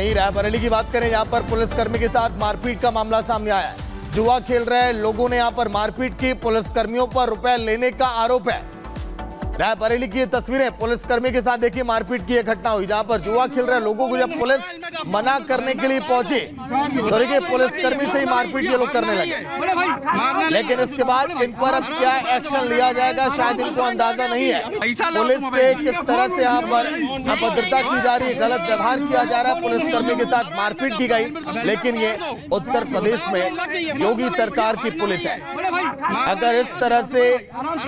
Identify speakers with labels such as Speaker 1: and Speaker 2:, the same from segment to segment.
Speaker 1: वहीं रायबरेली की बात करें, यहाँ पर पुलिसकर्मी के साथ मारपीट का मामला सामने आया है। जुआ खेल रहे लोगों ने यहाँ पर मारपीट की, पुलिसकर्मियों पर रुपए लेने का आरोप है। रायबरेली की ये तस्वीरें, पुलिसकर्मी के साथ देखिए मारपीट की एक घटना हुई, जहां पर जुआ खेल रहे लोगों को जब पुलिस मना करने के लिए पहुंची तो देखिए पुलिसकर्मी से ही मारपीट ये लोग करने लगे। लेकिन इसके बाद इन पर अब क्या एक्शन लिया जाएगा शायद इनको अंदाजा नहीं है। पुलिस से किस तरह से यहाँ पर अभद्रता की जा रही है, गलत व्यवहार किया जा रहा है, पुलिसकर्मी के साथ मारपीट की गई। लेकिन ये उत्तर प्रदेश में योगी सरकार की पुलिस है। अगर इस तरह से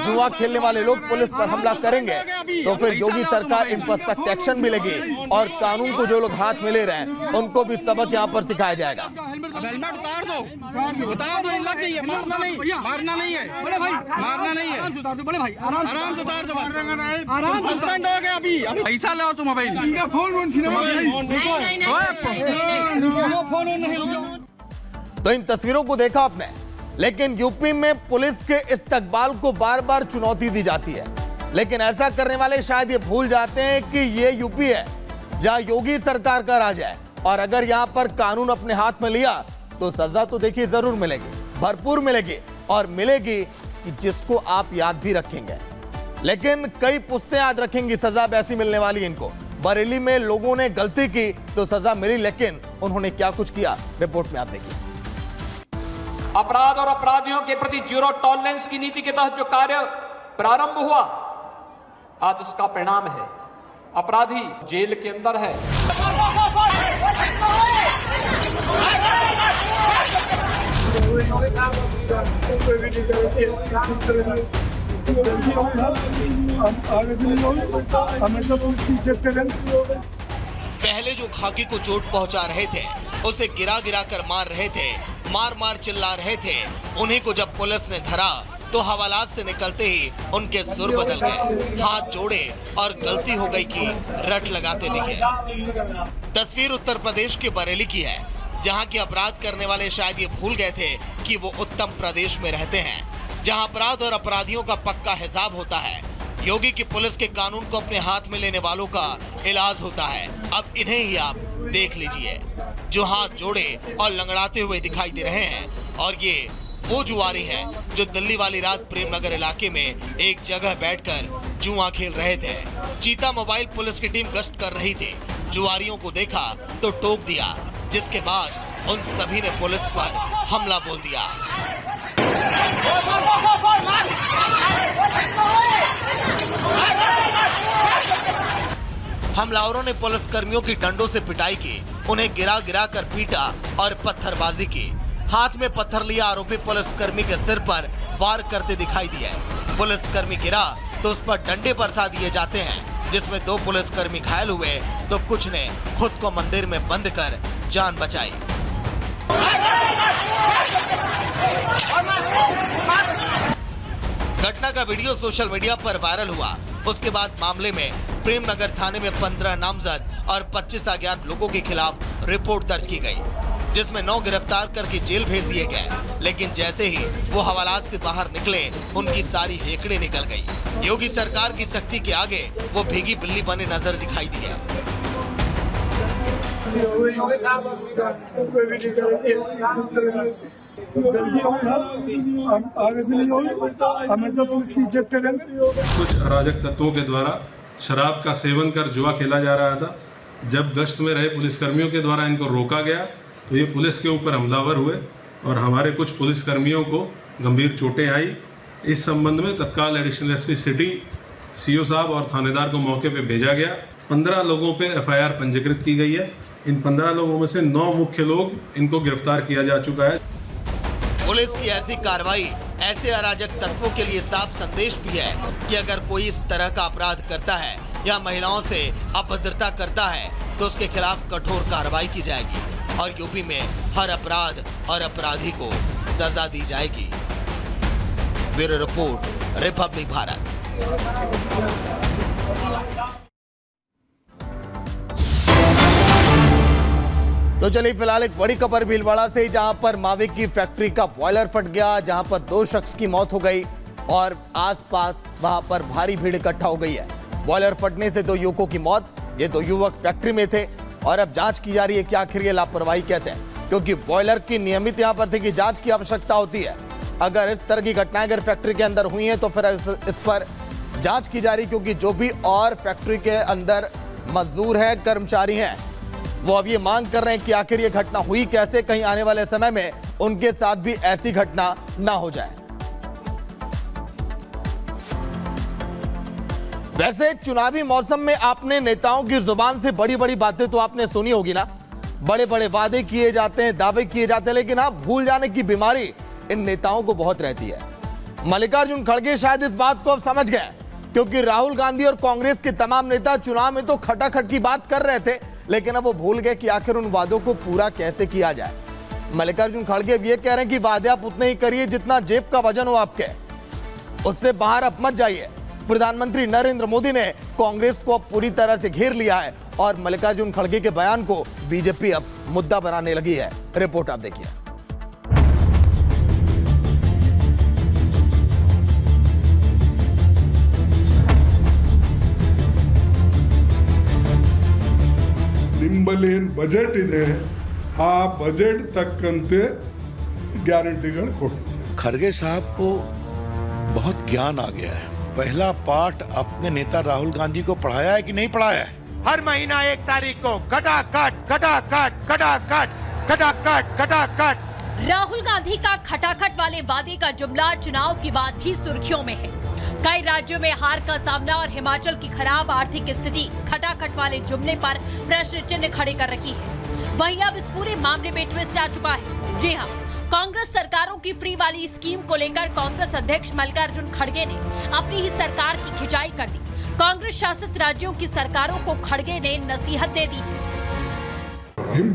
Speaker 1: जुआ खेलने वाले लोग पुलिस पर हमला करेंगे तो फिर योगी सरकार इन पर सख्त एक्शन भी लेगी और कानून को जो लोग हाथ में ले रहे हैं उनको भी सबक यहाँ पर सिखाया जाएगा।
Speaker 2: हेलमेट उतार दो, उतार दो, लग गई है, मारना नहीं है, बड़े भाई, मारना नहीं है, आराम से उतार दो, बड़े भाई, आराम से उतार दो, आराम से सस्पेंड हो गया अभी पैसा लो तुम मोबाइल,
Speaker 1: तो इन तस्वीरों को देखा आपने, लेकिन यूपी में पुलिस के इस्तकबाल को बार बार चुनौती दी जाती है। लेकिन ऐसा करने वाले शायद ये भूल जाते हैं कि ये यूपी है जहां योगी सरकार का राज है, और अगर यहां पर कानून अपने हाथ में लिया तो सजा तो देखिए जरूर मिलेगी, भरपूर मिलेगी, और मिलेगी कि जिसको आप याद भी रखेंगे। लेकिन कई पुश्तें याद रखेंगी सजा वैसी मिलने वाली इनको। बरेली में लोगों ने गलती की तो सजा मिली, लेकिन उन्होंने क्या कुछ किया रिपोर्ट में आप देखिए।
Speaker 3: अपराध और अपराधियों के प्रति जीरो टॉलरेंस की नीति के तहत जो कार्य प्रारंभ हुआ, आज उसका परिणाम है अपराधी जेल के अंदर है।
Speaker 1: पहले जो खाकी को चोट पहुंचा रहे थे उसे गिरा गिरा कर मार रहे थे, मार मार चिल्ला रहे थे, उन्हीं को जब पुलिस ने धरा तो हवालात से निकलते ही उनके सुर बदल गए, हाथ जोड़े और गलती हो गई कि रट लगाते दिखे। तस्वीर उत्तर प्रदेश के बरेली की है, जहां के अपराध करने वाले शायद ये भूल गए थे कि वो उत्तम प्रदेश में रहते हैं, जहां अपराध और अपराधियों का पक्का हिसाब होता है। योगी की पुलिस के कानून को अपने हाथ में लेने वालों का इलाज होता है। अब इन्हें ही आप देख लीजिए, जो हाथ जोड़े और लंगड़ाते हुए दिखाई दे रहे हैं। और ये वो जुआरी हैं जो दिल्ली वाली रात प्रेमनगर इलाके में एक जगह बैठकर जुआ खेल रहे थे। चीता मोबाइल पुलिस की टीम गश्त कर रही थी, जुआरियों को देखा तो टोक दिया, जिसके बाद उन सभी ने पुलिस पर हमला बोल दिया। हमलावरों ने पुलिस कर्मियों की डंडों से पिटाई की, उन्हें गिरा गिरा कर पीटा और पत्थरबाजी की। हाथ में पत्थर लिया आरोपी पुलिसकर्मी के सिर पर वार करते दिखाई दिए। पुलिसकर्मी गिरा तो उस पर डंडे बरसा दिए जाते हैं, जिसमें 2 पुलिसकर्मी घायल हुए तो कुछ ने खुद को मंदिर में बंद कर जान बचाई। घटना का वीडियो सोशल मीडिया पर वायरल हुआ। उसके बाद मामले में प्रेमनगर थाने में 15 नामजद और 25 अज्ञात लोगों के खिलाफ रिपोर्ट दर्ज की गई, जिसमें 9 गिरफ्तार करके जेल भेज दिए गए। लेकिन जैसे ही वो हवालात से बाहर निकले, उनकी सारी हेकड़ें निकल गई। योगी सरकार की सख्ती के आगे वो भीगी बिल्ली बने नजर दिखाई दिए।
Speaker 4: कुछ अराजक तत्वों के द्वारा शराब का सेवन कर जुआ खेला जा रहा था। जब गश्त में रहे पुलिसकर्मियों के द्वारा इनको रोका गया तो ये पुलिस के ऊपर हमलावर हुए और हमारे कुछ पुलिसकर्मियों को गंभीर चोटें आई। इस संबंध में तत्काल एडिशनल एसपी सिटी, सीओ साहब और थानेदार को मौके पे भेजा गया। 15 लोगों पे एफआईआर पंजीकृत की गई है। इन 15 लोगों में से 9 मुख्य लोग इनको गिरफ्तार किया जा चुका है।
Speaker 1: पुलिस की ऐसी कार्रवाई ऐसे अराजक तत्वों के लिए साफ संदेश भी है कि अगर कोई इस तरह का अपराध करता है या महिलाओं से अभद्रता करता है तो उसके खिलाफ कठोर कार्रवाई की जाएगी और यूपी में हर अपराध और अपराधी को सजा दी जाएगी। Bureau report, Republic Bharat. तो चलिए फिलहाल एक बड़ी खबर भीलवाड़ा से, जहां पर माविक की फैक्ट्री का बॉयलर फट गया, जहां पर 2 शख्स की मौत हो गई और आसपास वहां पर भारी भीड़ इकट्ठा हो गई है। बॉयलर फटने से 2 युवकों की मौत। ये 2 युवक फैक्ट्री में थे। और अब जांच की जा रही है कि आखिर ये लापरवाही कैसे है, क्योंकि बॉयलर की नियमित यहां पर थी कि जांच की आवश्यकता होती है। अगर इस तरह की घटनाएं अगर फैक्ट्री के अंदर हुई हैं तो फिर इस पर जांच की जा रही, क्योंकि जो भी और फैक्ट्री के अंदर मजदूर हैं, कर्मचारी हैं, वो अब ये मांग कर रहे हैं कि आखिर ये घटना हुई कैसे, कहीं आने वाले समय में उनके साथ भी ऐसी घटना ना हो जाए। वैसे चुनावी मौसम में आपने नेताओं की जुबान से बड़ी बड़ी बातें तो आपने सुनी होगी ना, बड़े बड़े वादे किए जाते हैं, दावे किए जाते हैं, लेकिन आप भूल जाने की बीमारी इन नेताओं को बहुत रहती है। मल्लिकार्जुन खड़गे शायद इस बात को अब समझ गए, क्योंकि राहुल गांधी और कांग्रेस के तमाम नेता चुनाव में तो खटाखट की बात कर रहे थे, लेकिन अब वो भूल गए कि आखिर उन वादों को पूरा कैसे किया जाए। मल्लिकार्जुन खड़गे अब ये कह रहे हैं कि वादे आप उतने ही करिए जितना जेब का वजन हो आपके, उससे बाहर अब मत जाइए। प्रधानमंत्री नरेंद्र मोदी ने कांग्रेस को अब पूरी तरह से घेर लिया है और मल्लिकार्जुन खड़गे के बयान को बीजेपी अब मुद्दा बनाने लगी है। रिपोर्ट आप देखिए।
Speaker 5: ನಿಂಬಲ್ಲಿ ಏನು ಬಜೆಟ್ ಇದೆ ಆ ಬಜೆಟ್ ತಕ್ಕಂತೆ ಗ್ಯಾರಂಟಿಗಳು ಕೊಡಿ।
Speaker 6: खड़गे साहब को बहुत ज्ञान आ गया है। पहला पाठ अपने नेता राहुल गांधी को पढ़ाया है कि नहीं पढ़ाया है?
Speaker 7: हर महीना 1 तारीख को खटाखट
Speaker 8: राहुल गांधी का खटाखट वाले वादे का जुमला चुनाव के बाद भी सुर्खियों में है। कई राज्यों में हार का सामना और हिमाचल की खराब आर्थिक स्थिति खटाखट वाले जुमले पर प्रश्न चिन्ह खड़े कर रखी है। वहीं अब इस पूरे मामले में ट्विस्ट आ चुका है। जी हां, कांग्रेस सरकारों की फ्री वाली स्कीम को लेकर कांग्रेस अध्यक्ष मल्लिकार्जुन खड़गे ने अपनी ही सरकार की खिंचाई कर दी। कांग्रेस शासित राज्यों की सरकारों को खड़गे ने नसीहत दे दी।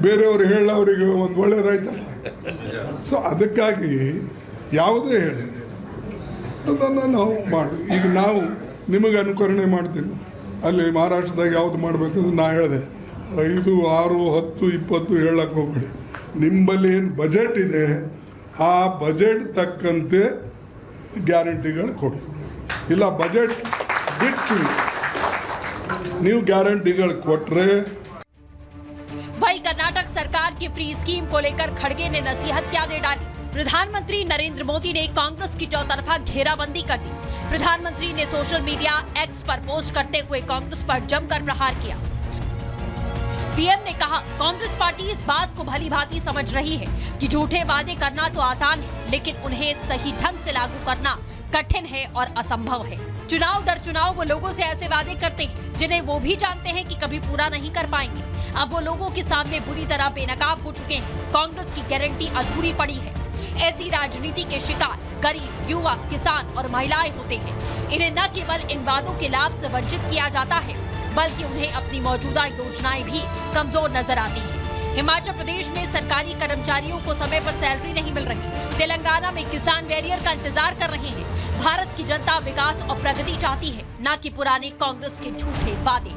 Speaker 5: ಬೇರೆಯವರು ಹೇಳೋರಿಗೆ ಒಂದು ಒಳ್ಳೇದಾಯ್ತಲ್ಲ, ಸೊ ಅದಕ್ಕಾಗಿ ಯಾವುದೇ ಹೇಳಿ ಅದನ್ನು ನಾವು ಮಾಡಿ, ಈಗ ನಾವು ನಿಮಗೆ ಅನುಕರಣೆ ಮಾಡ್ತೀವಿ। ಅಲ್ಲಿ ಮಹಾರಾಷ್ಟ್ರದಾಗ ಯಾವುದು ಮಾಡಬೇಕು ನಾ ಹೇಳಿದೆ, 5, 6, 10, 20 ಹೇಳಕ್ಕೆ ಹೋಗ್ಬೇಡಿ। ನಿಂಬಲ್ಲಿ ಏನು ಬಜೆಟ್ ಇದೆ ಆ ಬಜೆಟ್ ತಕ್ಕಂತೆ ಗ್ಯಾರಂಟಿಗಳು ಕೊಡಿ, ಇಲ್ಲ ಬಜೆಟ್ ಬಿಟ್ಟು ನೀವು ಗ್ಯಾರಂಟಿಗಳು ಕೊಟ್ಟರೆ।
Speaker 8: वहीं कर्नाटक सरकार की फ्री स्कीम को लेकर खड़गे ने नसीहत क्या दे डाली। प्रधानमंत्री नरेंद्र मोदी ने कांग्रेस की चौतरफा घेराबंदी कर दी। प्रधानमंत्री ने सोशल मीडिया एक्स पर पोस्ट करते हुए कांग्रेस पर जमकर प्रहार किया। पीएम ने कहा, कांग्रेस पार्टी इस बात को भली भांति समझ रही है कि झूठे वादे करना तो आसान है, लेकिन उन्हें सही ढंग से लागू करना कठिन है और असंभव है। चुनाव दर चुनाव वो लोगों से ऐसे वादे करते हैं जिन्हें वो भी जानते हैं कि कभी पूरा नहीं कर पाएंगे। अब वो लोगों के सामने बुरी तरह बेनकाब हो चुके हैं। कांग्रेस की गारंटी अधूरी पड़ी है। ऐसी राजनीति के शिकार गरीब, युवा, किसान और महिलाएं होते हैं। इन्हें न केवल इन वादों के लाभ से वंचित किया जाता है, बल्कि उन्हें अपनी मौजूदा योजनाएं भी कमजोर नजर आती हैं। हिमाचल प्रदेश में सरकारी कर्मचारियों को समय पर सैलरी नहीं मिल रही। तेलंगाना में किसान बैरियर का इंतजार कर रहे हैं। भारत की जनता विकास और प्रगति चाहती है, न कि पुराने कांग्रेस के झूठे वादे।